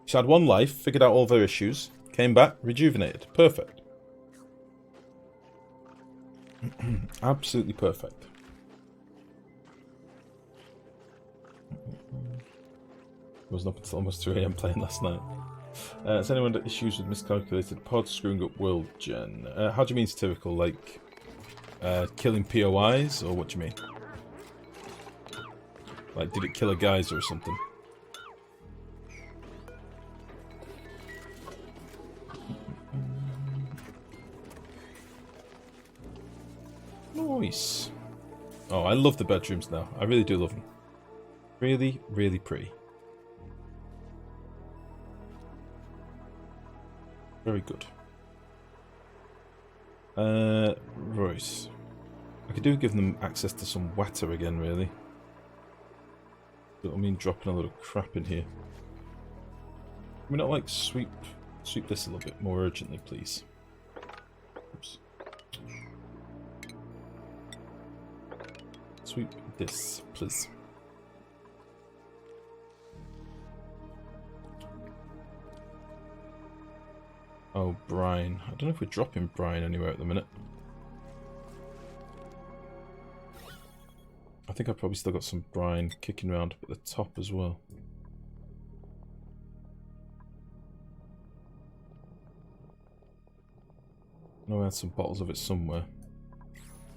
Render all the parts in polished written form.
She had one life, figured out all of her issues, came back, rejuvenated. Perfect. Absolutely perfect. Wasn't up until almost 3 AM playing last night. Has anyone got issues with miscalculated pods screwing up world gen? How do you mean satirical? Like, killing POIs? Or what do you mean? Like, did it kill a geyser or something? Nice. Oh, I love the bedrooms now. I really do love them. Really, really pretty. Very good. Right. I could do give them access to some water again, really. I mean, dropping a lot of crap in here. Can we not, like, sweep this a little bit more urgently, please? Oops. Sweep this, please. Oh, brine. I don't know if we're dropping brine anywhere at the minute. I think I've probably still got some brine kicking around at the top as well. I know I had some bottles of it somewhere.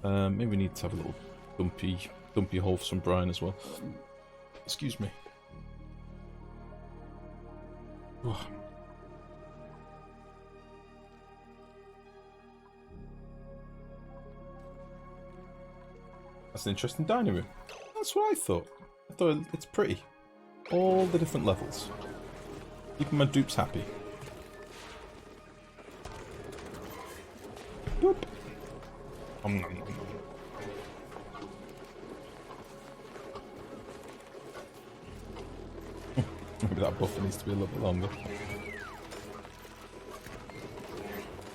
Maybe we need to have a little dumpy hole for some brine as well. Excuse me. Oh. That's an interesting dining room. That's what I thought. I thought it's pretty. All the different levels. Keeping my dupes happy. Boop. Maybe that buffer needs to be a little bit longer.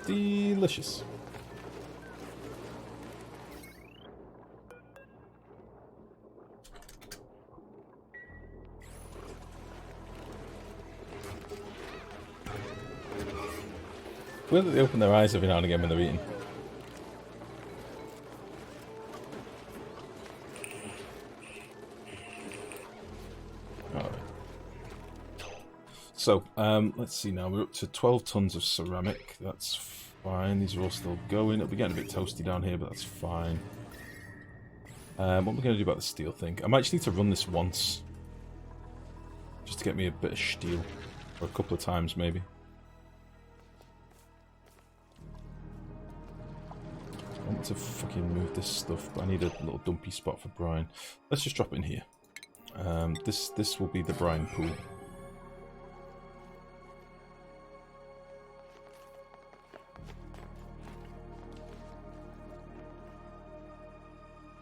Delicious. Weird that they open their eyes every now and again when they're eating. Alright. So, let's see now. We're up to 12 tons of ceramic. That's fine. These are all still going. It'll be getting a bit toasty down here, but that's fine. What am I going to do about the steel thing? I might just need to run this once. Just to get me a bit of steel. Or a couple of times, maybe. I want to fucking move this stuff, but I need a little dumpy spot for brine. Let's just drop it in here. This will be the brine pool.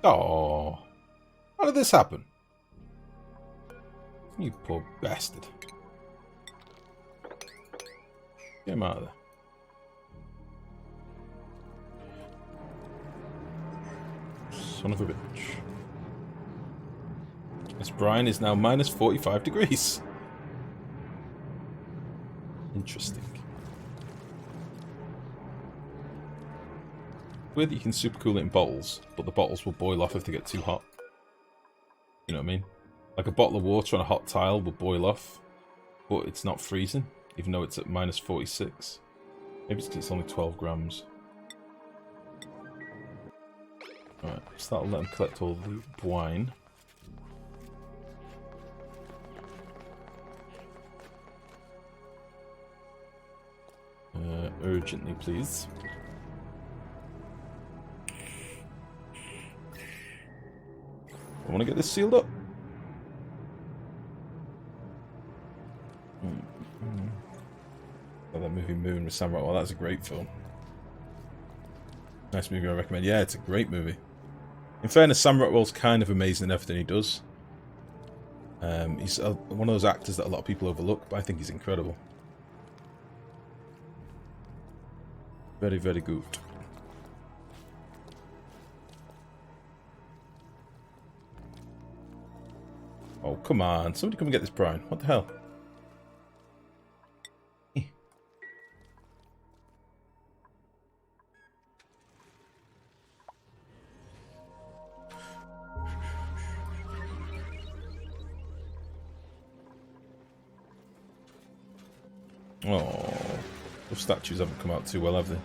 Oh, how did this happen? You poor bastard. Get him out of there. Son of a bitch. This brine is now minus 45 degrees. Interesting. Weird that you can supercool it in bottles, but the bottles will boil off if they get too hot. You know what I mean? Like a bottle of water on a hot tile will boil off, but it's not freezing, even though it's at minus 46. Maybe it's because it's only 12 grams. Alright, so that'll let them collect all the wine. Urgently, please. I want to get this sealed up. Oh, that movie Moon with Sam Rockwell, that's a great film. Nice movie, I recommend. Yeah, it's a great movie. In fairness, Sam Rockwell's kind of amazing in everything he does. He's one of those actors that a lot of people overlook, but I think he's incredible. Very, very good. Oh, come on. Somebody come and get this brine. What the hell? Oh, those statues haven't come out too well, have they?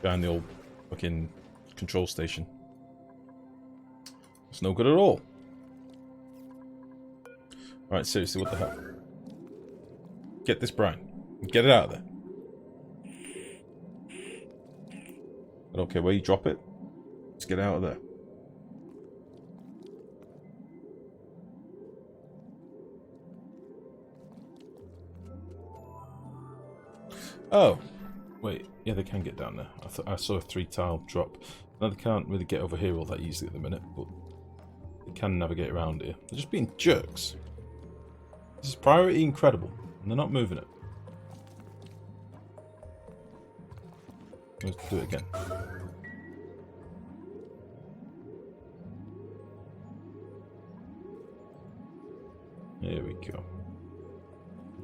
Behind the old fucking control station. It's no good at all. Alright, seriously, what the hell? Get this brine. Get it out of there. I don't care where you drop it. Let's get it out of there. Oh. Wait. Yeah, they can get down there. I saw a 3-tile drop. Now they can't really get over here all that easily at the minute, but they can navigate around here. They're just being jerks. This is priority incredible, and they're not moving it. Let's do it again. There we go.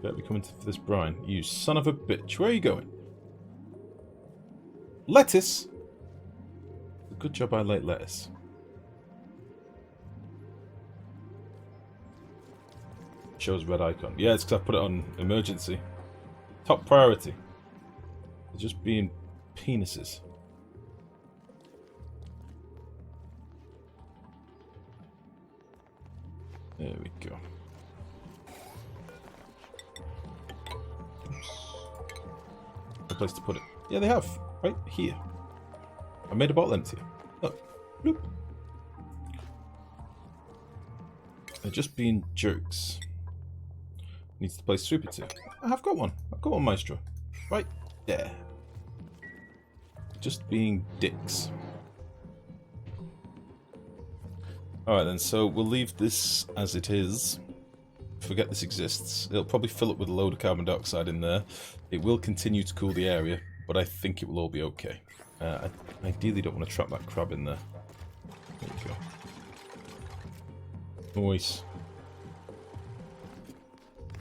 Better be coming for this brine. You son of a bitch. Where are you going? Lettuce? Good job I like lettuce. Shows red icon. Yeah, it's because I put it on emergency. Top priority. They're just being penises. There we go. No place to put it. Yeah, they have. Right here. I made a bottle empty. Look. Bloop. They're just being jerks. Needs to place sweeper to. I've got one. I've got one, Maestro. Right there. Just being dicks. Alright then, so we'll leave this as it is. Forget this exists. It'll probably fill up with a load of carbon dioxide in there. It will continue to cool the area, but I think it will all be okay. I ideally don't want to trap that crab in there. There we go. Nice.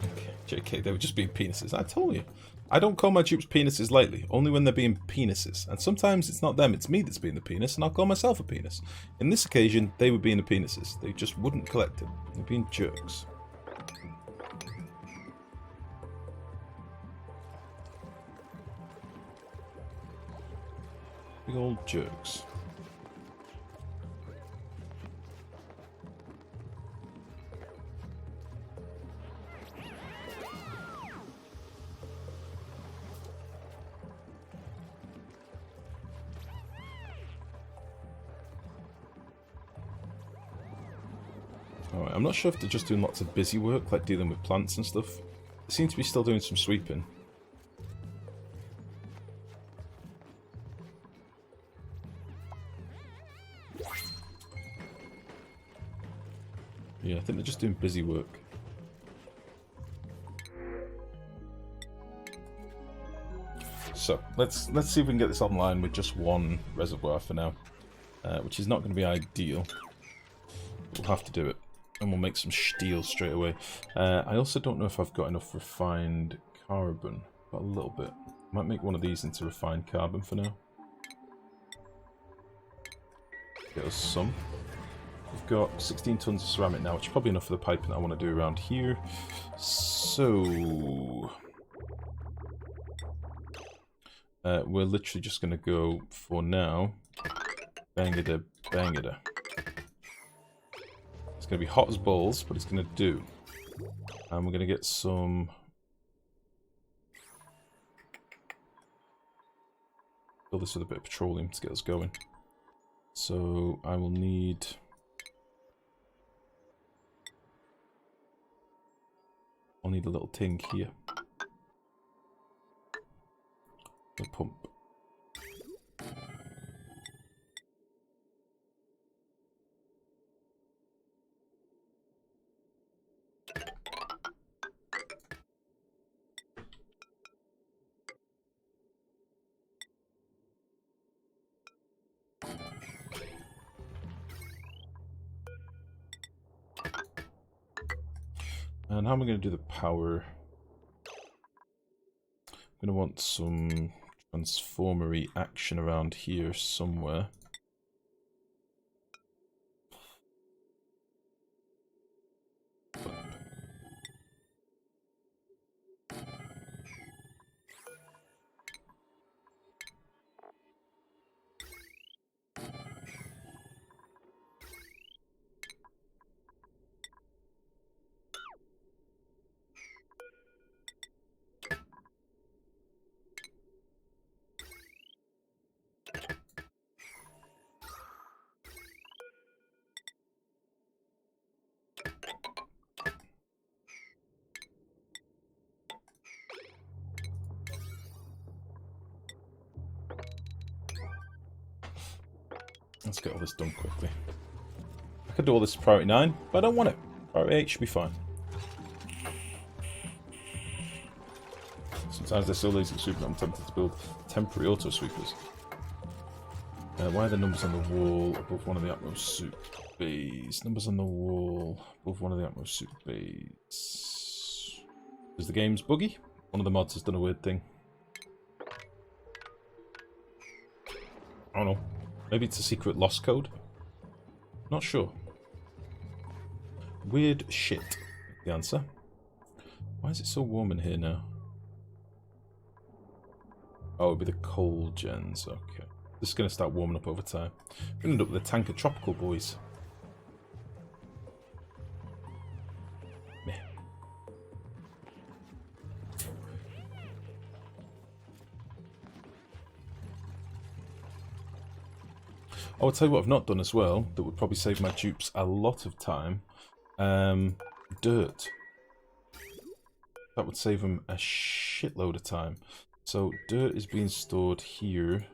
Okay, JK, they were just being penises. I told you. I don't call my dupes penises lightly, only when they're being penises. And sometimes it's not them, it's me that's being the penis, and I'll call myself a penis. In this occasion, they were being the penises. They just wouldn't collect it. They're being jerks. Big old jerks. Alright, I'm not sure if they're just doing lots of busy work, like dealing with plants and stuff. They seem to be still doing some sweeping. Yeah, I think they're just doing busy work. So, let's see if we can get this online with just one reservoir for now. Which is not going to be ideal. We'll have to do it. And we'll make some steel straight away. I also don't know if I've got enough refined carbon. Got a little bit. Might make one of these into refined carbon for now. Get us some. We've got 16 tons of ceramic now, which is probably enough for the piping that I want to do around here. So... we're literally just going to go, for now, bang-a-da, bang-a-da. It's going to be hot as balls, but it's going to do. And we're going to get some... Fill this with a bit of petroleum to get us going. So I will need... I'll need a little ting here. A pump. And how am I going to do the power? I'm going to want some transformery action around here somewhere. Let's get all this done quickly. I could do all this priority 9, but I don't want it. Priority 8 should be fine. Sometimes they're so lazy to sweep that I'm tempted to build temporary auto sweepers. Why are the numbers on the wall above one of the Atmos suit bays? Numbers on the wall above one of the Atmos suit bays. Is the game's buggy? One of the mods has done a weird thing. I don't know. Maybe it's a secret lost code? Not sure. Weird shit, the answer. Why is it so warm in here now? Oh, it'll be the cold gens, okay. This is going to start warming up over time. We're going to end up with a tank of tropical boys. Meh. I'll tell you what I've not done as well, that would probably save my dupes a lot of time. Dirt. That would save them a shitload of time. So, dirt is being stored here.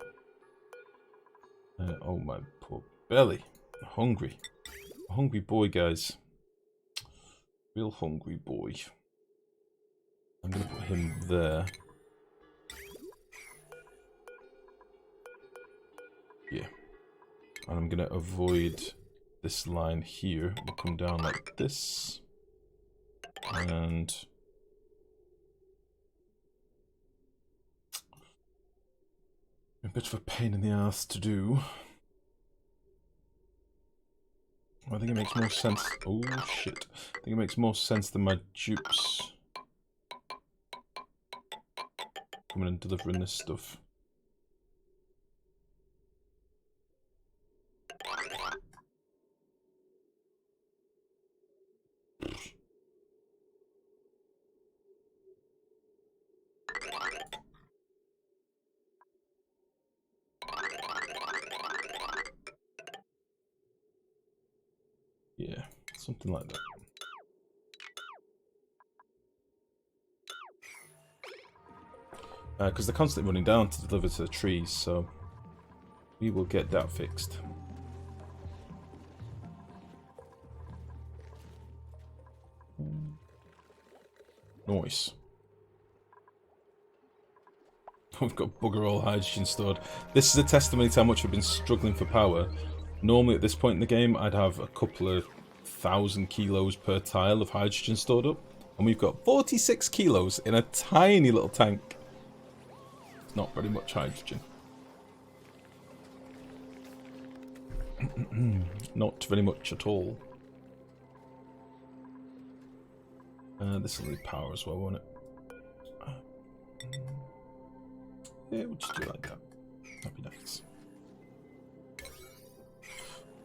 Oh my poor belly. Hungry. A hungry boy, guys. Real hungry boy. I'm going to put him there. Yeah. And I'm going to avoid this line here. We'll come down like this. And... a bit of a pain in the ass to do. I think it makes more sense. Oh shit. I think it makes more sense than my dupes coming and delivering this stuff. Yeah, something like that. Because they're constantly running down to deliver to the trees, so we will get that fixed. Nice. We've got bugger all hydrogen stored. This is a testimony to how much we've been struggling for power. Normally at this point in the game, I'd have a couple of 1,000 kilos per tile of hydrogen stored up. And we've got 46 kilos in a tiny little tank. It's not very much hydrogen. Not very much at all. This will need power as well, won't it? Yeah, we'll just do it like that. That'd be nice.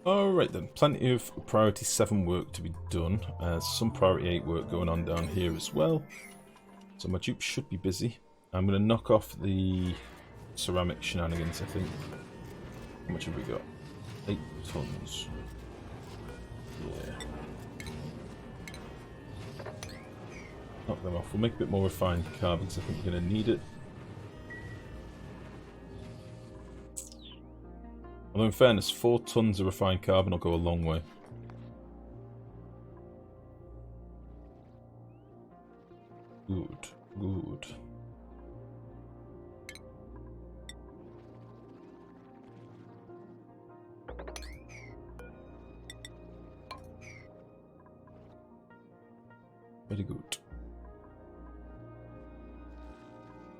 Alright then, plenty of priority 7 work to be done. Some priority 8 work going on down here as well. So my dupes should be busy. I'm going to knock off the ceramic shenanigans, I think. How much have we got? 8 tons. Yeah. Knock them off. We'll make a bit more refined carbon because I think we're going to need it. Although in fairness, 4 tons of refined carbon will go a long way. Good, good. Very good.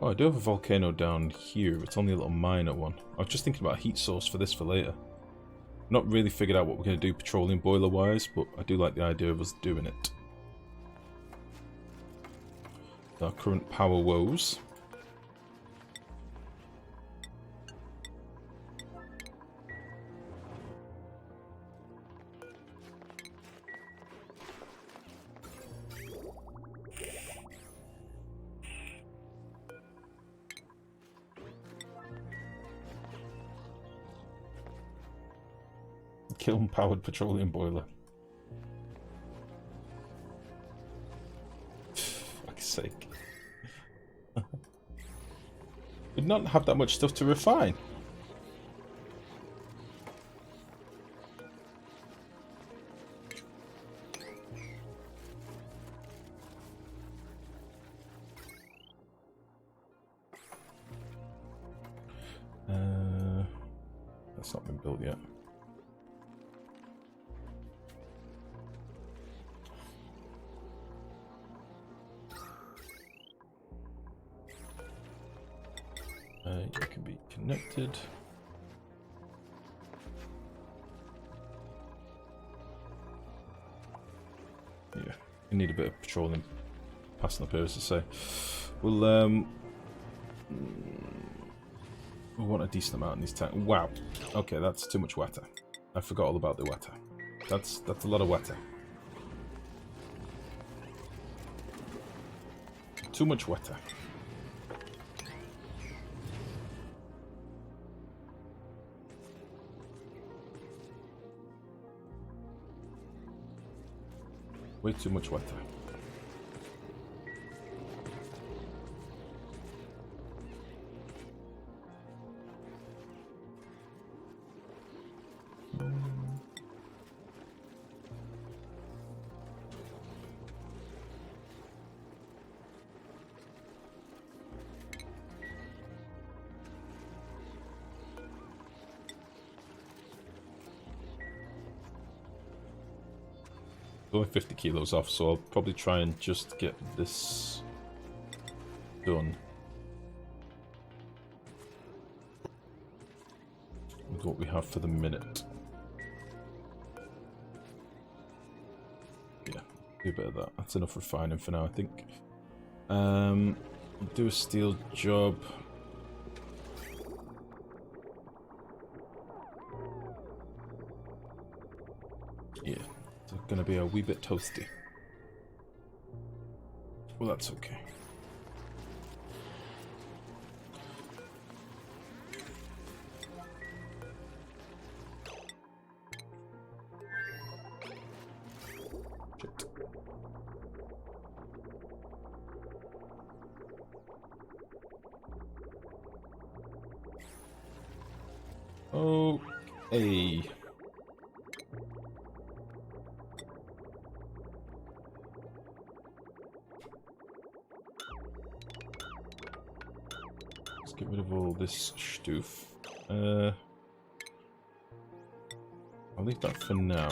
Oh, I do have a volcano down here. It's only a little minor one. I was just thinking about a heat source for this for later. Not really figured out what we're going to do petroleum boiler wise, but I do like the idea of us doing it. Our current power woes. Kiln-powered petroleum boiler. Fuck's sake. We'd not have that much stuff to refine. It's not been built yet. You can be connected. Yeah, you need a bit of patrolling passing up here, as I say. We'll want a decent amount in these tanks. Wow. Okay, that's too much water. I forgot all about the water. That's a lot of water. Too much water. Way too much water. Only 50 kilos off, so I'll probably try and just get this done with what we have for the minute. Yeah, do a bit of that. That's enough refining for now, I think. Do a steel job. Yeah. It's gonna be a wee bit toasty. Well, that's okay. Shit. Okay. Get rid of all this stoof. I'll leave that for now.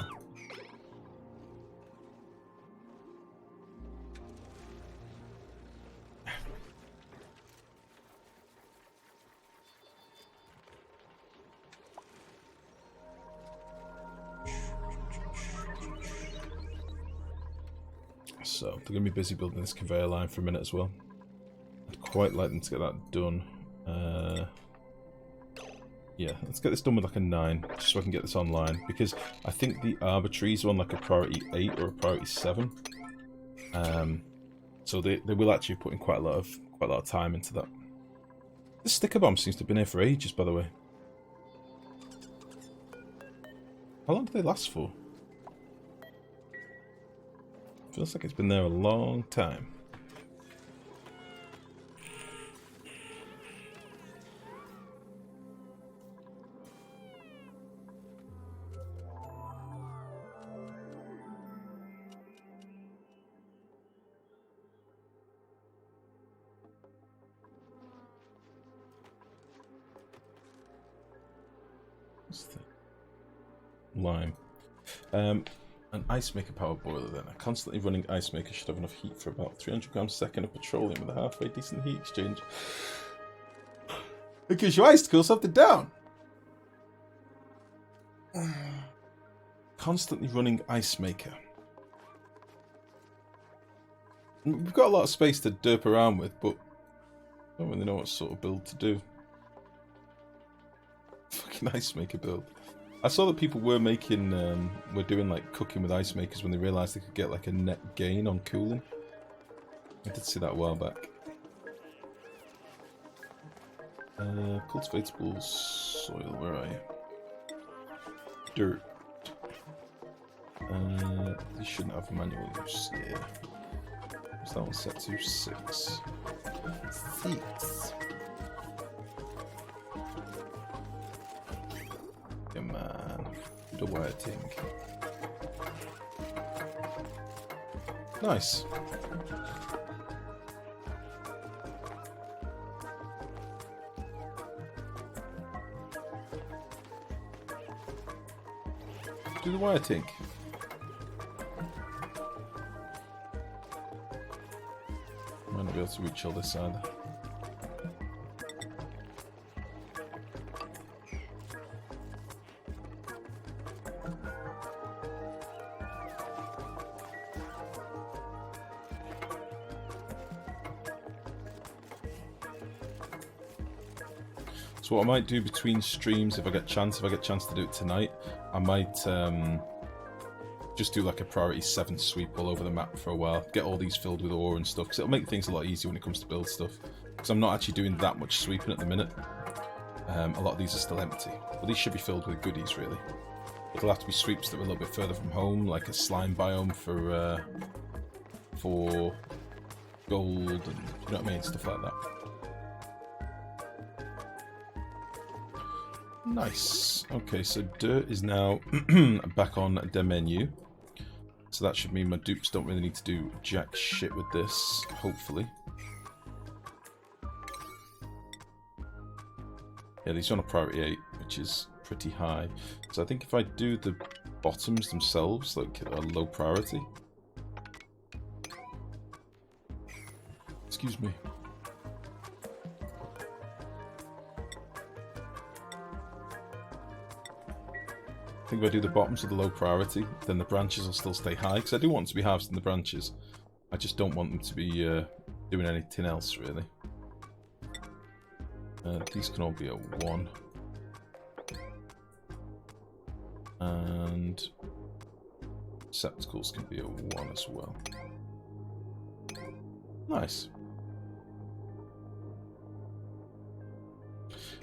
So, they're going to be busy building this conveyor line for a minute as well. I'd quite like them to get that done. Yeah, let's get this done with like a 9, just so I can get this online, because I think the arbitraries are on like a priority 8 or a priority 7. So they will actually put in quite a lot of time into that. This sticker bomb seems to have been here for ages, by the way. How long do they last for? Feels like it's been there a long time. Lime. An ice maker power boiler then. A constantly running ice maker should have enough heat for about 300 grams a second of petroleum with a halfway decent heat exchange. It gives you ice to cool something down. Constantly running ice maker. We've got a lot of space to derp around with, but I don't really know what sort of build to do. Fucking ice maker build. I saw that people were making, were doing like cooking with ice makers when they realised they could get like a net gain on cooling. I did see that a while back. Cultivatable soil, where are you? Dirt. These shouldn't have manual use, yeah. What's that one set to? 6. 6. Come on. The wire thing. Nice. do the wire tink. Might not be able to reach all this either. So what I might do between streams, if I get a chance to do it tonight, I might just do like a priority 7 sweep all over the map for a while, get all these filled with ore and stuff, because it'll make things a lot easier when it comes to build stuff. Because I'm not actually doing that much sweeping at the minute. A lot of these are still empty, but these should be filled with goodies really. But there'll have to be sweeps that are a little bit further from home, like a slime biome for gold and you know what I mean, stuff like that. Nice. Okay, so dirt is now back on the menu. So that should mean my dupes don't really need to do jack shit with this, hopefully. Yeah, these are on a priority 8, which is pretty high. So I think if I do the bottoms themselves, like a low priority. Excuse me. I think if I do the bottoms with the low priority, then the branches will still stay high, because I do want to be harvesting the branches. I just don't want them to be doing anything else, really. These can all be a 1. And receptacles can be a 1 as well. Nice.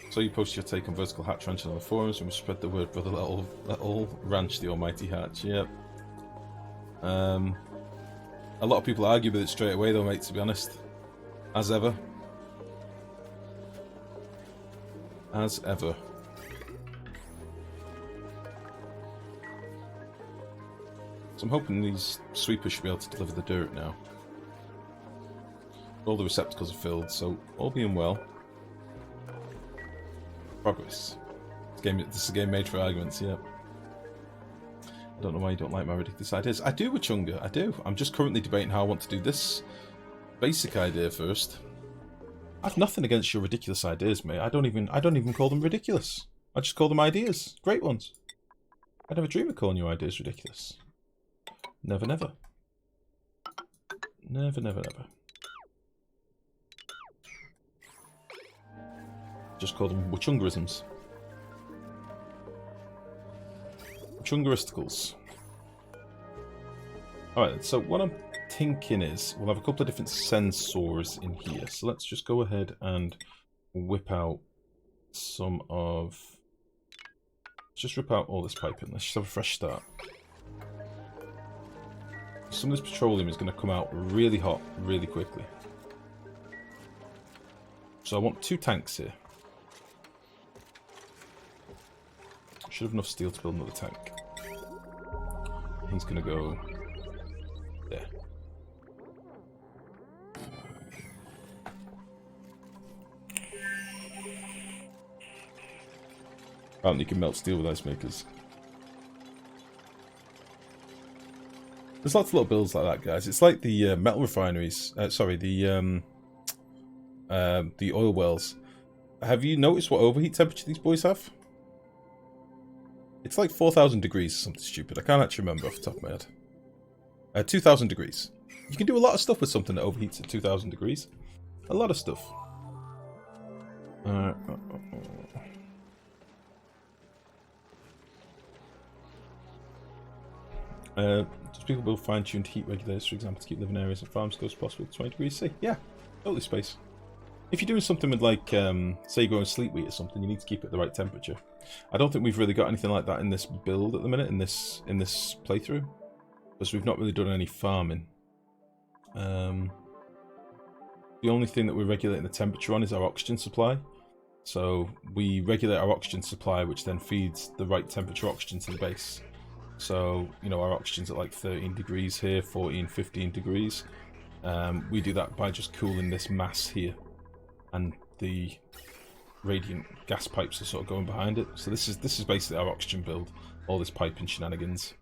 So you post your take on vertical hatch ranching on the forums and we spread the word, brother. Let all ranch the almighty hatch. Yep. A lot of people argue with it straight away though, mate, to be honest. As ever. As ever. So I'm hoping these sweepers should be able to deliver the dirt now. All the receptacles are filled, so all being well. Progress. This is a game made for arguments, yeah. I don't know why you don't like my ridiculous ideas. I do, Wachunga, I do. I'm just currently debating how I want to do this basic idea first. I've nothing against your ridiculous ideas, mate. I don't even call them ridiculous. I just call them ideas. Great ones. I never dream of calling your ideas ridiculous. Never, never. Never, never, never. Just call them Wachungarisms. Wachungaristicals. Alright, so what I'm thinking is, we'll have a couple of different sensors in here. So let's just go ahead and whip out some of... Let's just rip out all this piping. Let's just have a fresh start. Some of this petroleum is going to come out really hot, really quickly. So I want 2 tanks here. Should have enough steel to build another tank. He's going to go there. Apparently you can melt steel with ice makers. There's lots of little builds like that, guys. It's like the metal refineries. Sorry, the oil wells. Have you noticed what overheat temperature these boys have? It's like 4,000 degrees or something stupid. I can't actually remember off the top of my head. 2,000 degrees. You can do a lot of stuff with something that overheats at 2,000 degrees. A lot of stuff. Does people build fine-tuned heat regulators, for example, to keep living areas and farms close as possible to 20 degrees C? Yeah, totally space. If you're doing something with, like, say you're growing sleep wheat or something, you need to keep it at the right temperature. I don't think we've really got anything like that in this build at the minute, in this playthrough, because we've not really done any farming. The only thing that we're regulating the temperature on is our oxygen supply. So we regulate our oxygen supply, which then feeds the right temperature oxygen to the base. So, you know, our oxygen's at like 13 degrees here, 14, 15 degrees. We do that by just cooling this mass here. And the radiant gas pipes are sort of going behind it. So this is basically our oxygen build. all this piping shenanigans.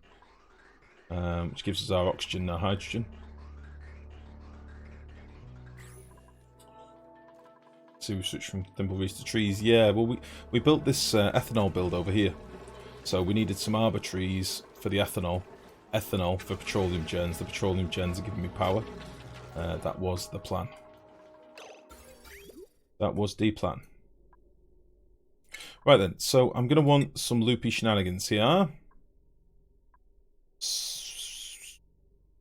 Which gives us our oxygen and our hydrogen. So we switch from thimbleweeds to trees. Yeah, well, we built this ethanol build over here. So we needed some arbor trees for the ethanol. Ethanol for petroleum gens. The petroleum gens are giving me power. That was the plan. That was the plan. Right then, so I'm going to want some loopy shenanigans here.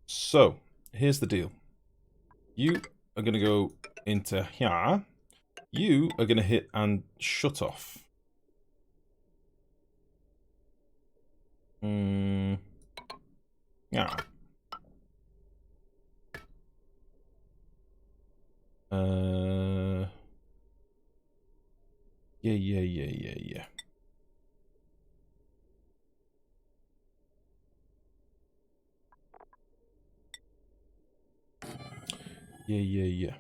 So, here's the deal. You are going to go into here. You are going to hit and shut off. Yeah. Yeah. Yeah.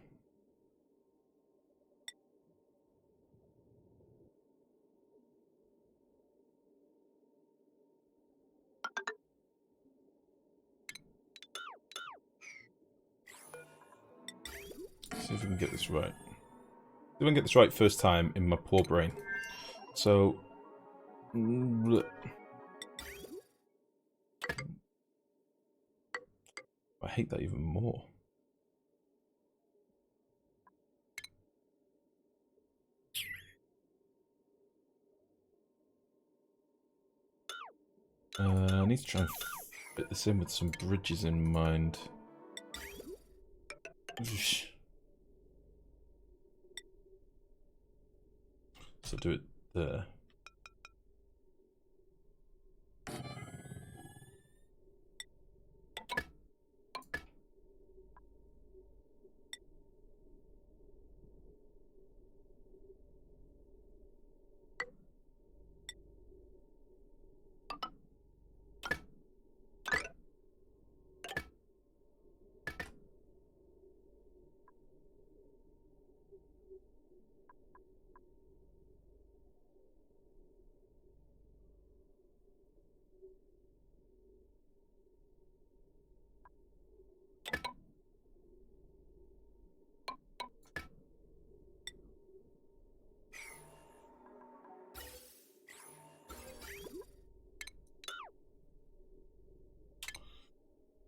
See if we can get this right. See if I can get this right first time in my poor brain. So... I hate that even more. I need to try and fit this in with some bridges in mind. So do it there.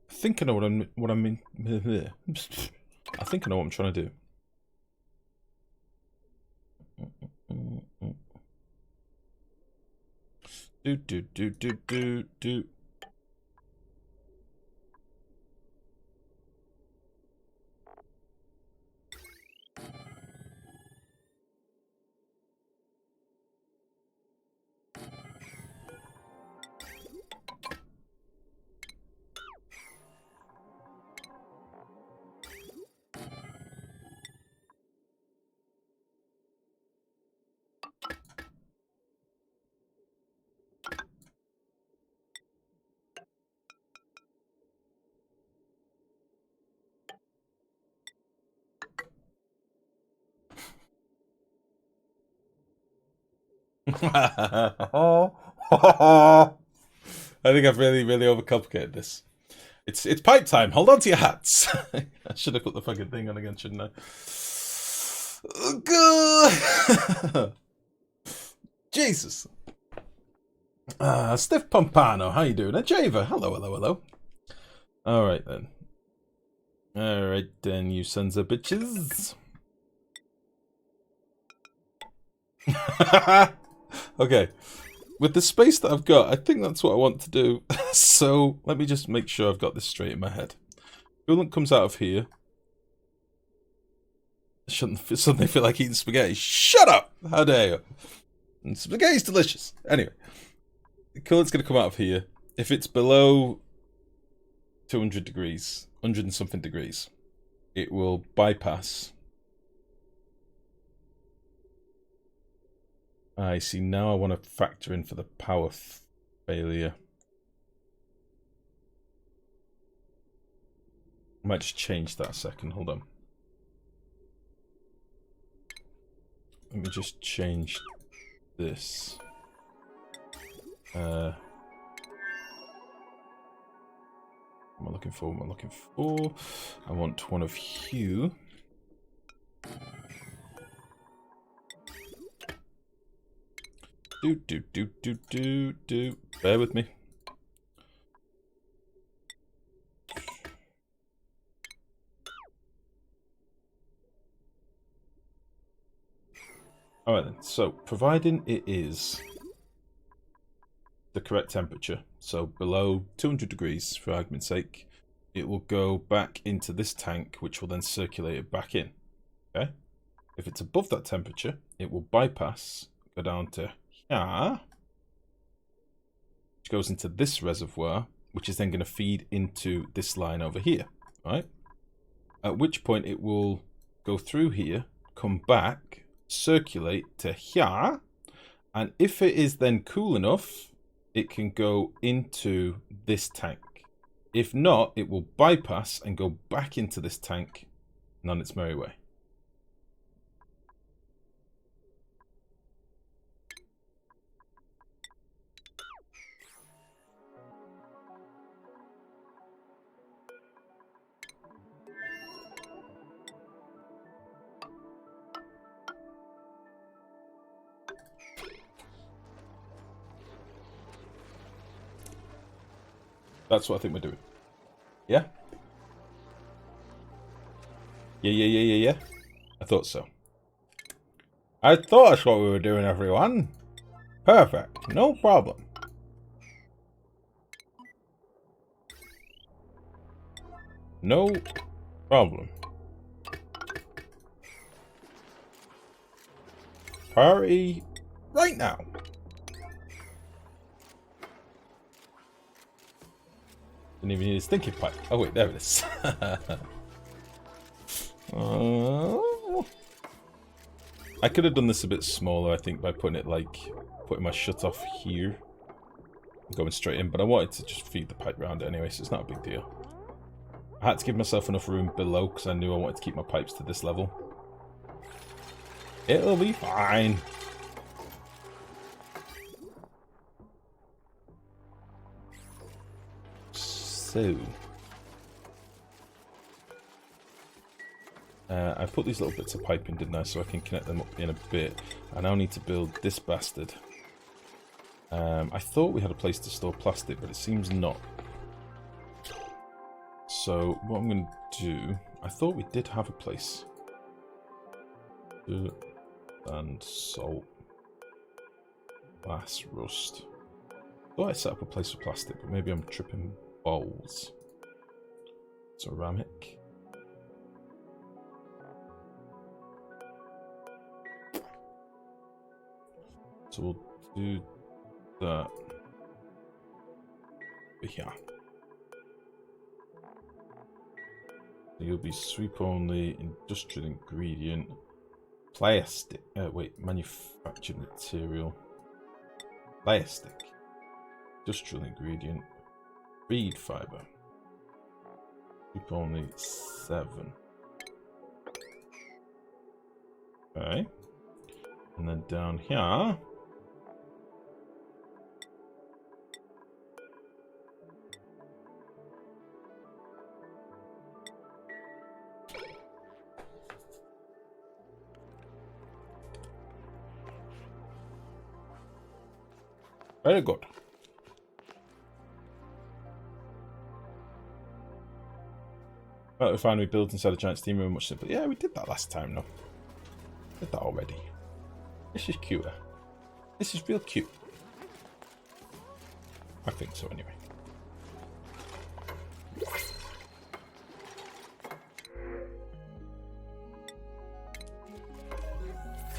I think I know what I'm in. I think I know what I'm trying to do. Do. I think I've really overcomplicated this. It's pipe time. Hold on to your hats. I should have put the fucking thing on again, shouldn't I? Jesus. Stiff Pompano, how you doing? Java, hello. Alright then. Alright then, you sons of bitches. Okay. With the space that I've got, I think that's what I want to do. So, let me just make sure I've got this straight in my head. Coolant comes out of here. I shouldn't suddenly feel like eating spaghetti. Shut up! How dare you? And spaghetti's delicious. Anyway. The coolant's going to come out of here. If it's below 200 degrees, 100 and something degrees, it will bypass. I see, now I want to factor in for the power failure. I might just change that a second, hold on. Let me just change this. looking for? What am I looking for? I want one of you. Do. Bear with me. Alright then, so providing it is the correct temperature, so below 200 degrees for argument's sake, it will go back into this tank, which will then circulate it back in. Okay? If it's above that temperature, it will bypass, go down to here, which goes into this reservoir, which is then going to feed into this line over here, right? At which point it will go through here, come back, circulate to here, and if it is then cool enough, it can go into this tank. If not, it will bypass and go back into this tank and on its merry way. That's what I think we're doing. Yeah? Yeah. I thought so. I thought that's what we were doing, everyone. Perfect. No problem. No problem. Party right now. Didn't even need a stinking pipe. Oh wait, there it is. I could have done this a bit smaller, I think, by putting it like, putting my shut off here. Going straight in, but I wanted to just feed the pipe around it anyway, so it's not a big deal. I had to give myself enough room below because I knew I wanted to keep my pipes to this level. It'll be fine. So, I put these little bits of pipe in, didn't I? So I can connect them up in a bit. I now need to build this bastard. I thought we had a place to store plastic, but it seems not. So what I'm going to do, I thought we did have a place. Dirt and salt. Glass, rust. I thought I set up a place for plastic, but maybe I'm tripping balls. Ceramic. So we'll do that. Yeah. You'll be sweep only, industrial ingredient, plastic. Wait, manufactured material, plastic, industrial ingredient, reed fiber. Sweep only 7. Okay, and then down here. Very good. Well, we finally built inside a giant steam room, much simpler. Yeah, we did that last time, no? Did that already. This is cuter. This is real cute. I think so, anyway.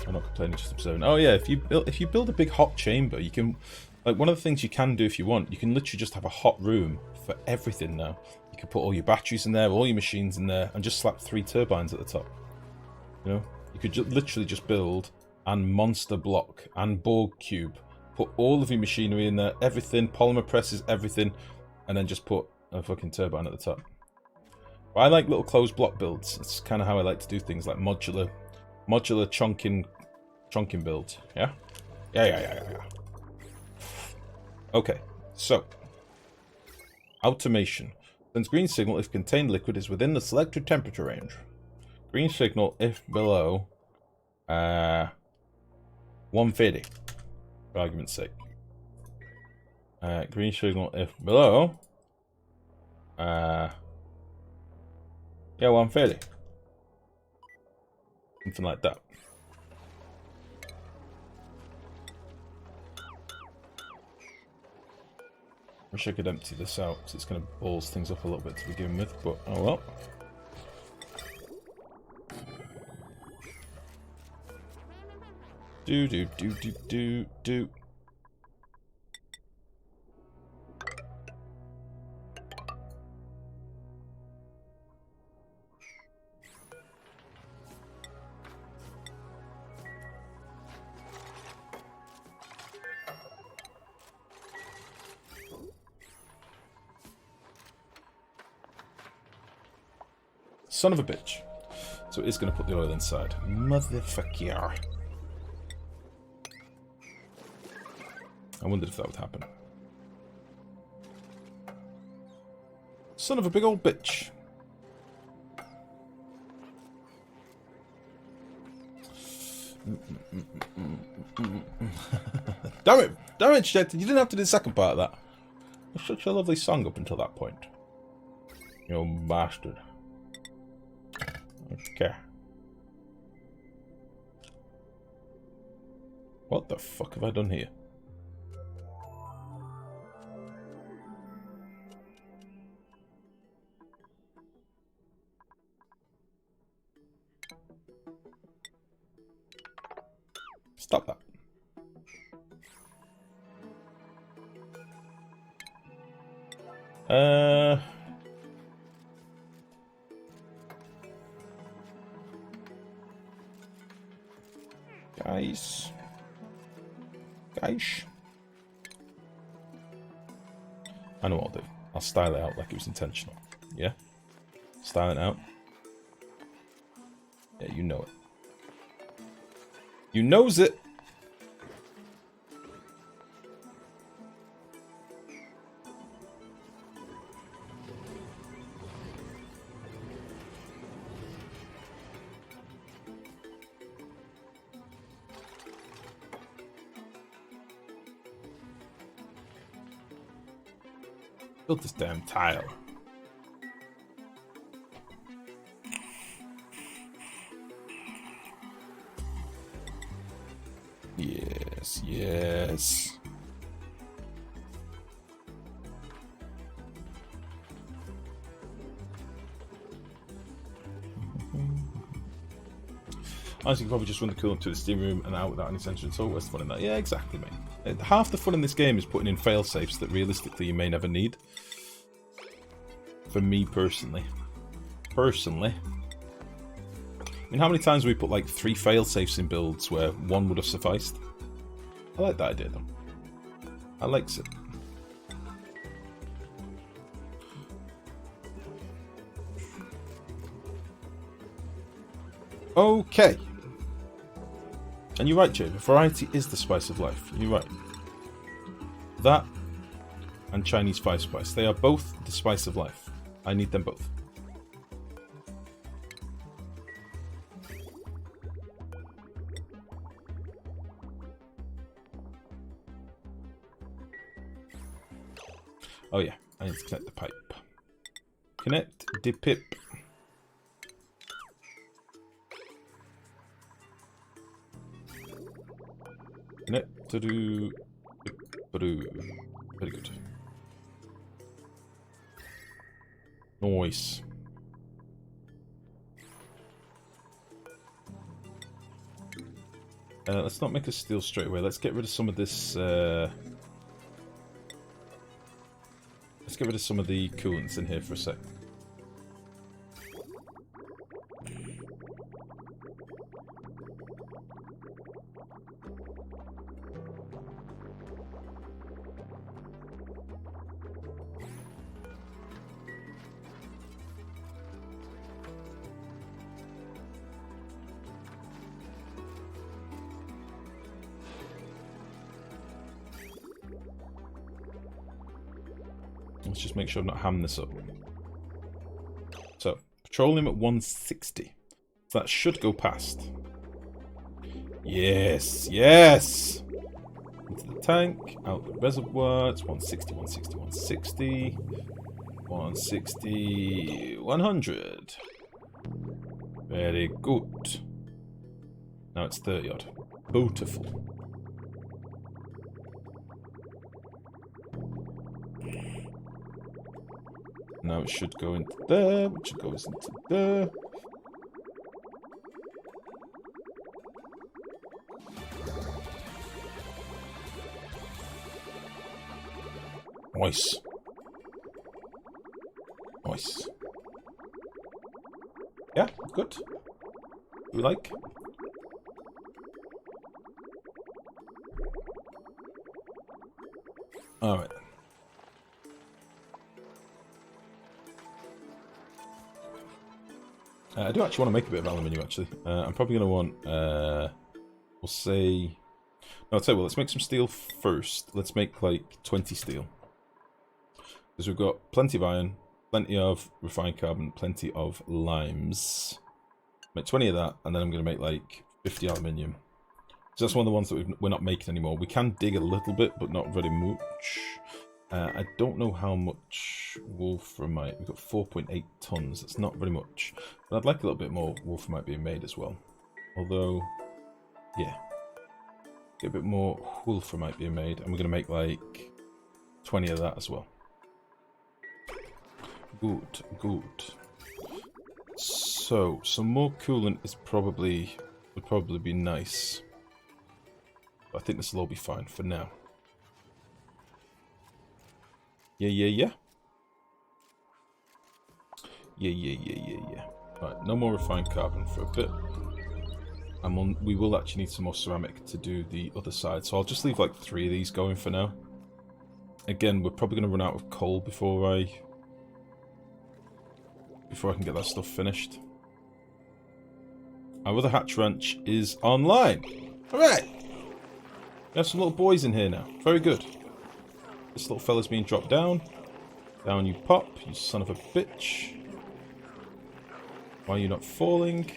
I'm not complaining, just observing. Oh yeah, if you build a big hot chamber, you can, like, one of the things you can do if you want, you can literally just have a hot room for everything now. You can put all your batteries in there, all your machines in there, and just slap 3 turbines at the top. You know, you could literally just build and monster block and Borg cube, put all of your machinery in there, everything, polymer presses, everything, and then just put a fucking turbine at the top. But I like little closed block builds. It's kind of how I like to do things, like modular chunking builds. Yeah? Yeah. Okay, so automation. Sends green signal if contained liquid is within the selected temperature range. Green signal if below 150, for argument's sake. Green signal if below 150. Something like that. Wish I could empty this out, because it's going to balls things up a little bit to begin with, but oh well. Do. Son of a bitch. So it is going to put the oil inside. Motherfucker. I wondered if that would happen. Son of a big old bitch. Damn it! Damn it, shit! You didn't have to do the second part of that. It was such a lovely song up until that point. You bastard. Okay. What the fuck have I done here? Stop that. Guys. I know what I'll do. I'll style it out like it was intentional. Yeah? Style it out. Yeah, you know it. You knows it! Build this damn tile. Yes, yes. Honestly, you could probably just run the coolant to the steam room and out without any sensor. It's always fun in that. Yeah, exactly, mate. Half the fun in this game is putting in fail-safes that realistically you may never need. For me, personally. I mean, how many times have we put, like, 3 fail-safes in builds where 1 would have sufficed? I like that idea, though. I likes it. Okay. And you're right, Jay. Variety is the spice of life. You're right. That and Chinese 5 spice. They are both the spice of life. I need them both. Oh yeah, I need to connect the pipe. Connect the pip. Connect to do. Very good. Nice. Let's not make us steel straight away. Let's get rid of some of this. Let's get rid of some of the coolants in here for a sec. Let's just make sure I've not hammed this up. Petroleum at 160. So that should go past. Yes, yes! Into the tank, out the reservoir. It's 160, 160, 160. 160, 100. Very good. Now it's 30 odd. Beautiful. Now it should go into there, which goes into there. Nice. Nice. Yeah, good. We like. Alright. I do actually want to make a bit of aluminium, actually. I'm probably going to want, we'll say... No, I'll tell you what, let's make some steel first. Let's make, like, 20 steel. Because we've got plenty of iron, plenty of refined carbon, plenty of limes. Make 20 of that, and then I'm going to make, like, 50 aluminium. So that's one of the ones that we're not making anymore. We can dig a little bit, but not very much. I don't know how much wolframite. We've got 4.8 tons. That's not very much. But I'd like a little bit more wolframite being made as well. Although, yeah. Get a bit more wolframite being made. And we're going to make like 20 of that as well. Good, good. So, some more coolant is would probably be nice. But I think this will all be fine for now. Yeah. Yeah. Right, no more refined carbon for a bit. And we will actually need some more ceramic to do the other side. So I'll just leave like 3 of these going for now. Again, we're probably going to run out of coal before I can get that stuff finished. Our other hatch wrench is online. Alright! We have some little boys in here now. Very good. This little fella's being dropped down. Down you pop, you son of a bitch. Why are you not falling?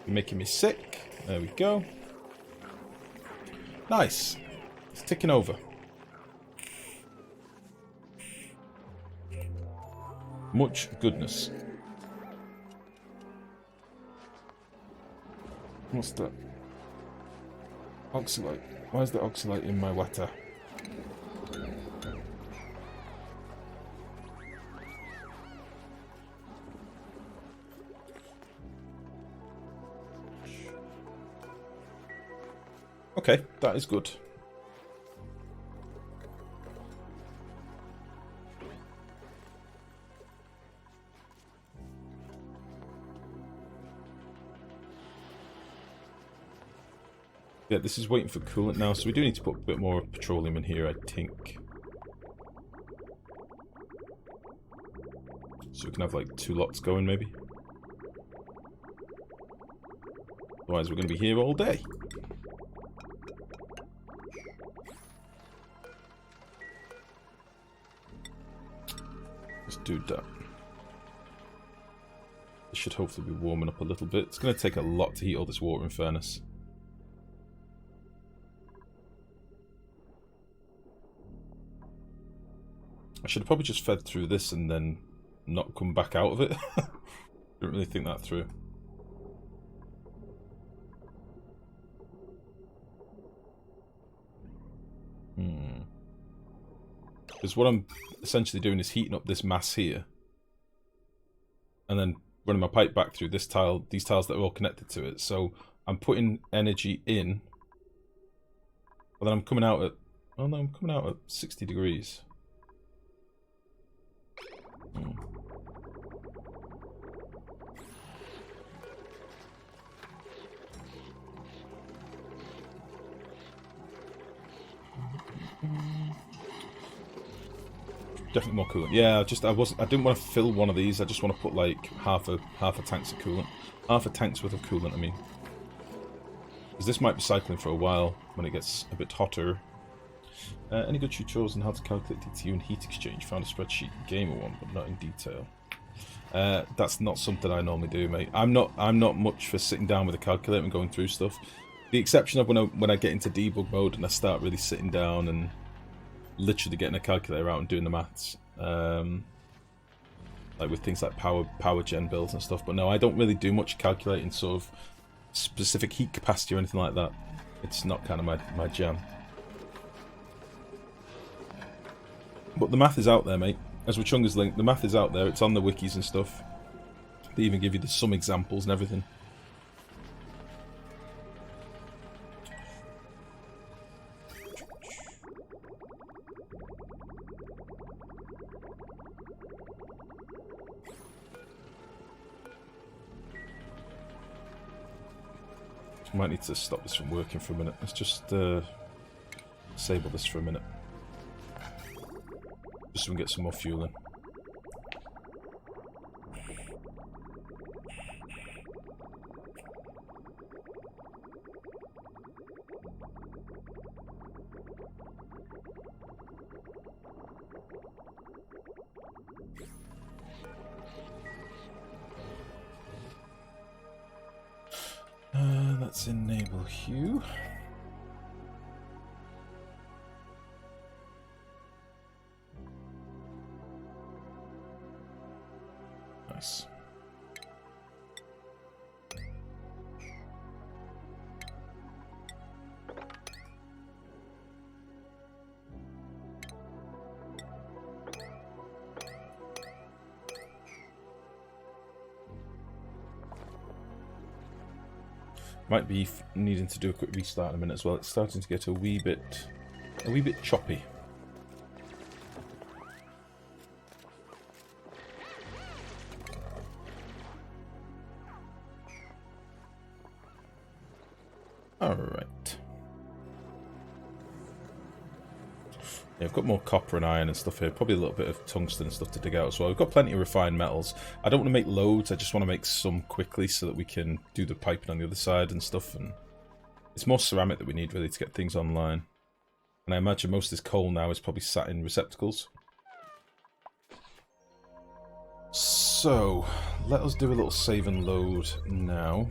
You're making me sick. There we go. Nice. It's ticking over. Much goodness. What's that? Oxalate. Why is the oxalate in my water? Okay, that is good. Yeah, this is waiting for coolant now, so we do need to put a bit more petroleum in here, I think. So we can have like 2 lots going, maybe. Otherwise, we're going to be here all day. Let's do that. This should hopefully be warming up a little bit. It's going to take a lot to heat all this water, in fairness. I should have probably just fed through this and then not come back out of it. Didn't really think that through. Because what I'm essentially doing is heating up this mass here. And then running my pipe back through this tile, these tiles that are all connected to it. So I'm putting energy in. But then I'm coming out at... Oh no, I'm coming out at 60 degrees. Definitely more coolant. Yeah, I didn't want to fill one of these. I just want to put like half a tank's of coolant. Half a tank's worth of coolant, I mean. Because this might be cycling for a while when it gets a bit hotter. Any good tutorials on how to calculate DTU and heat exchange? Found a spreadsheet in Gamer One, but not in detail. That's not something I normally do, mate. I'm not much for sitting down with a calculator and going through stuff. The exception of when I get into debug mode and I start really sitting down and literally getting a calculator out and doing the maths. Like with things like power gen builds and stuff. But no, I don't really do much calculating sort of specific heat capacity or anything like that. It's not kind of my jam. But the math is out there, mate. As Wachunga's link, the math is out there. It's on the wikis and stuff. They even give you some examples and everything. Might need to stop this from working for a minute. Let's just disable this for a minute. Just so we can get some more fuel in. Let's enable Hue. Nice. Might be needing to do a quick restart in a minute as well. It's starting to get a wee bit choppy. All right. Yeah, I've got more copper and iron and stuff here. Probably a little bit of tungsten and stuff to dig out as well. We've got plenty of refined metals. I don't want to make loads. I just want to make some quickly so that we can do the piping on the other side and stuff. And it's more ceramic that we need really to get things online. And I imagine most of this coal now is probably sat in receptacles. So let us do a little save and load now.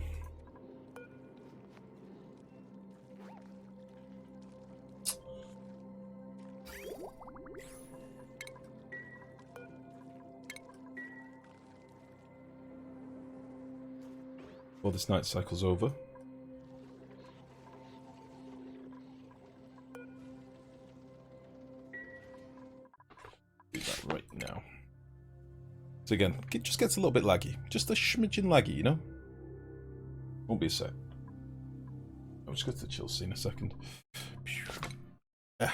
Before this night cycle's over. Do that right now. So again, it just gets a little bit laggy. Just a smidgen laggy, you know? Won't be a sec. I'll just go to the chill scene a second. Yeah.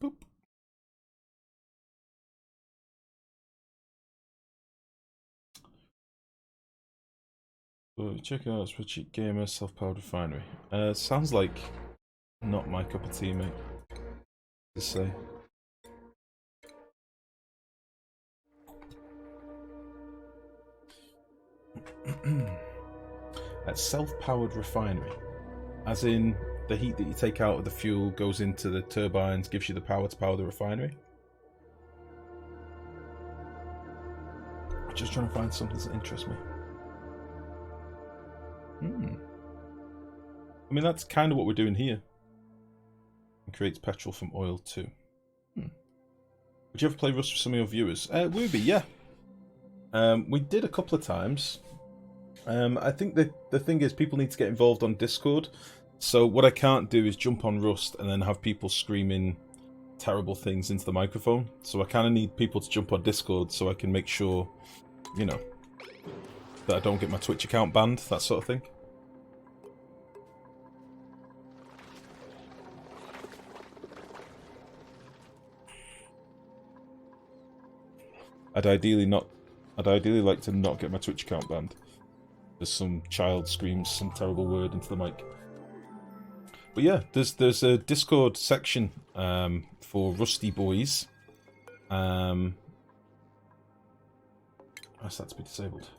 Boop. So check out Spreadsheet Gamer Self-Powered Refinery. Sounds like not my cup of tea, mate. To say. That's self-powered refinery, as in the heat that you take out of the fuel goes into the turbines, gives you the power to power the refinery. Just trying to find something that interests me. I mean, that's kind of what we're doing here. It creates petrol from oil too. Would you ever play Rust with some of your viewers? Wooby, yeah. We did a couple of times. I think the thing is people need to get involved on Discord. So what I can't do is jump on Rust and then have people screaming terrible things into the microphone. So I kind of need people to jump on Discord so I can make sure, you know, that I don't get my Twitch account banned, that sort of thing. I'd ideally like to not get my Twitch account banned. There's some child screams some terrible word into the mic. But yeah, there's a Discord section for Rusty Boys. Ask that to be disabled.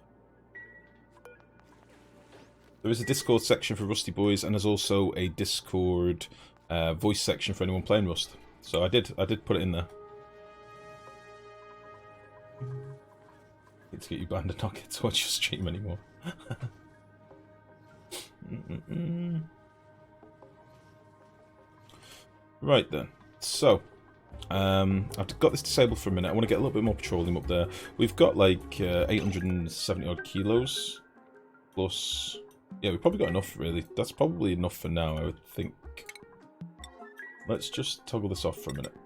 There is a Discord section for Rusty Boys, and there's also a Discord voice section for anyone playing Rust. So I did put it in there. Need to get you banned and not get to watch your stream anymore. Right then, so I've got this disabled for a minute. I want to get a little bit more petroleum up there. We've got like 870 odd kilos plus. Yeah, we've probably got enough really. That's probably enough for now, I would think. Let's just toggle this off for a minute.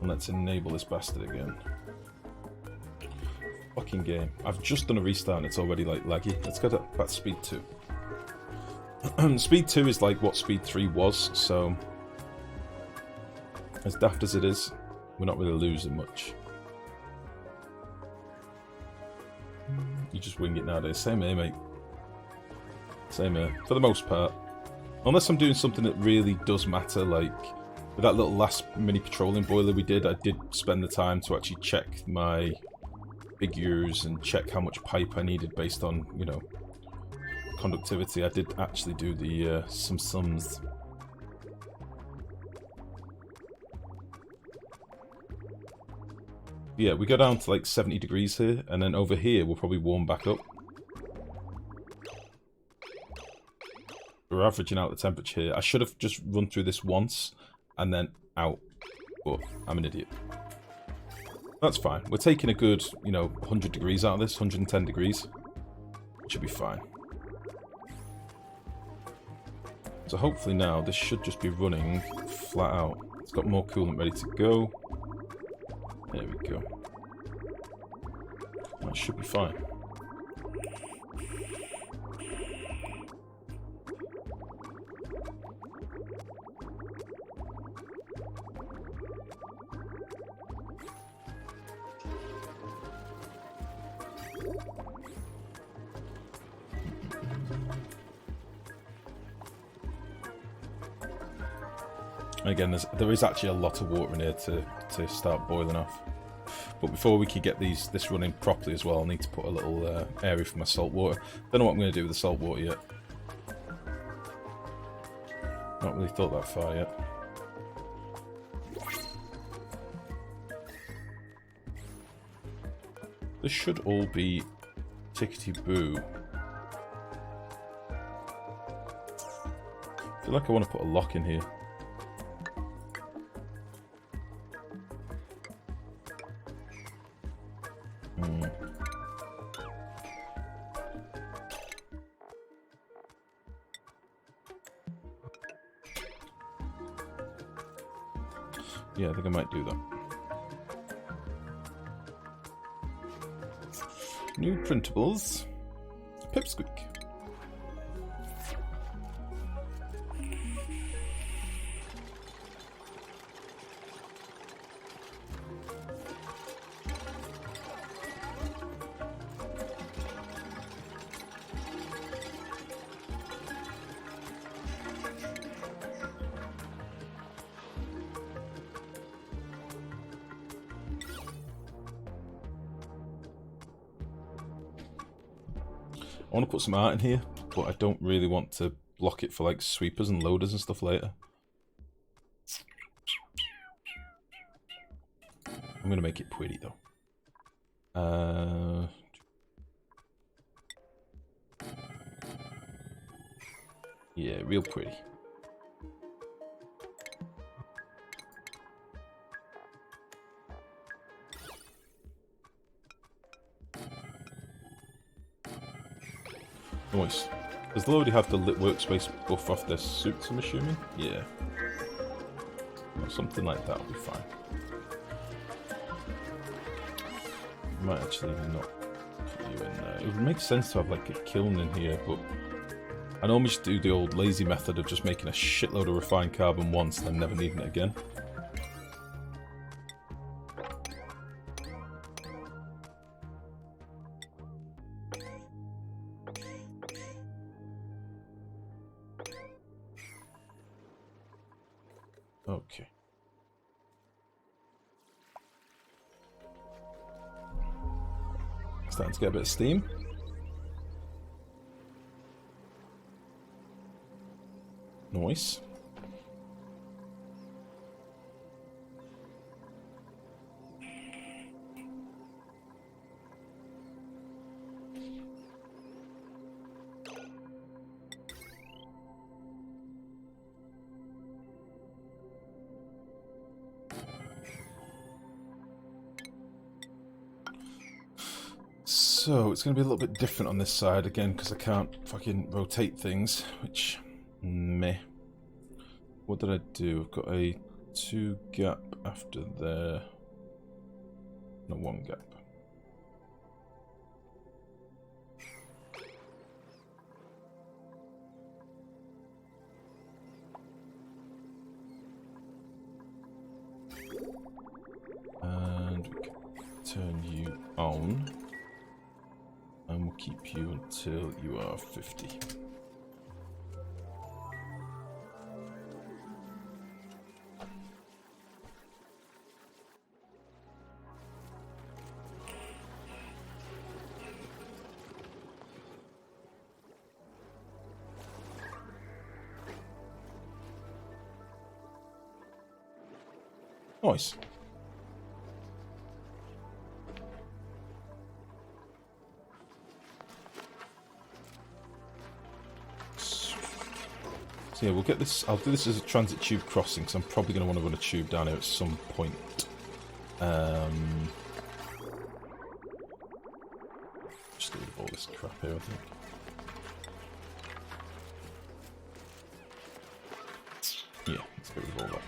And let's enable this bastard again. Fucking game. I've just done a restart and it's already like laggy. Let's go to back to speed 2. Speed 2 is like what speed 3 was, so as daft as it is, we're not really losing much. You just wing it nowadays. Same here, mate. Same here. For the most part. Unless I'm doing something that really does matter, like with that little last mini petroleum boiler we did, I did spend the time to actually check my figures and check how much pipe I needed based on, you know, conductivity. I did actually do the some sums. Yeah, we go down to like 70 degrees here, and then over here we'll probably warm back up. We're averaging out the temperature here. I should have just run through this once and then out, but I'm an idiot. That's fine. We're taking a good, you know, 100 degrees out of this, 110 degrees. Should be fine. So hopefully now this should just be running flat out. It's got more coolant ready to go. There we go. That should be fine. Again, there is actually a lot of water in here to start boiling off. But before we can get this running properly as well, I'll need to put a little area for my salt water. Don't know what I'm going to do with the salt water yet. Not really thought that far yet. This should all be tickety-boo. I feel like I want to put a lock in here. Yeah, I think I might do that. New printables. Pipsqueak. I want to put some art in here, but I don't really want to block it for like sweepers and loaders and stuff later. I'm going to make it pretty though. Yeah, real pretty. Nice. Does the already have the lit workspace buff off their suits, I'm assuming? Yeah. Or something like that will be fine. Might actually not put you in there. It would make sense to have like a kiln in here, but I normally just do the old lazy method of just making a shitload of refined carbon once and then never needing it again. Okay. Starting to get a bit of steam. Nice. So, it's going to be a little bit different on this side again, because I can't fucking rotate things, which, meh. What did I do? I've got a 2 gap after there. No, 1 gap. And we can turn you on. And we'll keep you until you are 50. Nice. So yeah, we'll get this. I'll do this as a transit tube crossing, because I'm probably going to want to run a tube down here at some point. Just get rid of all this crap here, I think. Yeah, let's get rid of all that.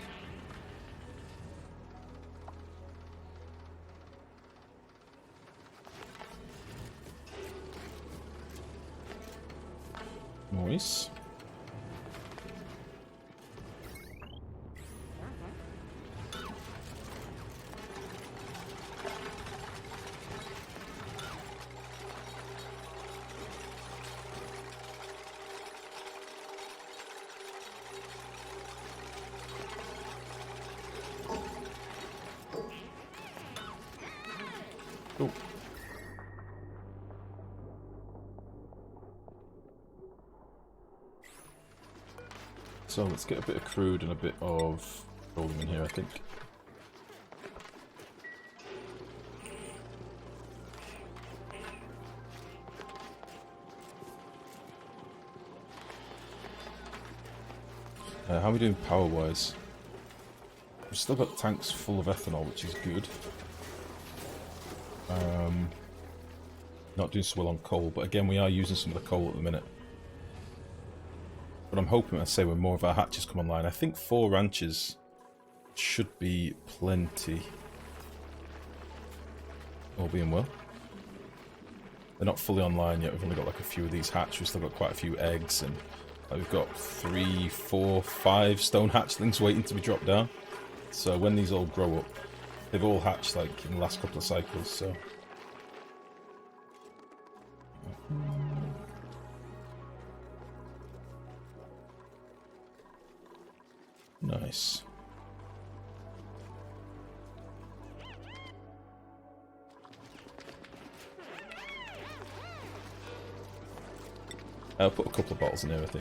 Nice. Oh. So let's get a bit of crude and a bit of petroleum in here, I think. How are we doing power-wise? We've still got tanks full of ethanol, which is good. Not doing so well on coal, but again, we are using some of the coal at the minute. But I'm hoping, I say, when more of our hatches come online, I think 4 ranches should be plenty. All being well. They're not fully online yet. We've only got like a few of these hatched. We've still got quite a few eggs, and we've got 3, 4, 5 stone hatchlings waiting to be dropped down. So when these all grow up, they've all hatched like in the last couple of cycles, so... Nice. I'll put a couple of bottles in there, I think.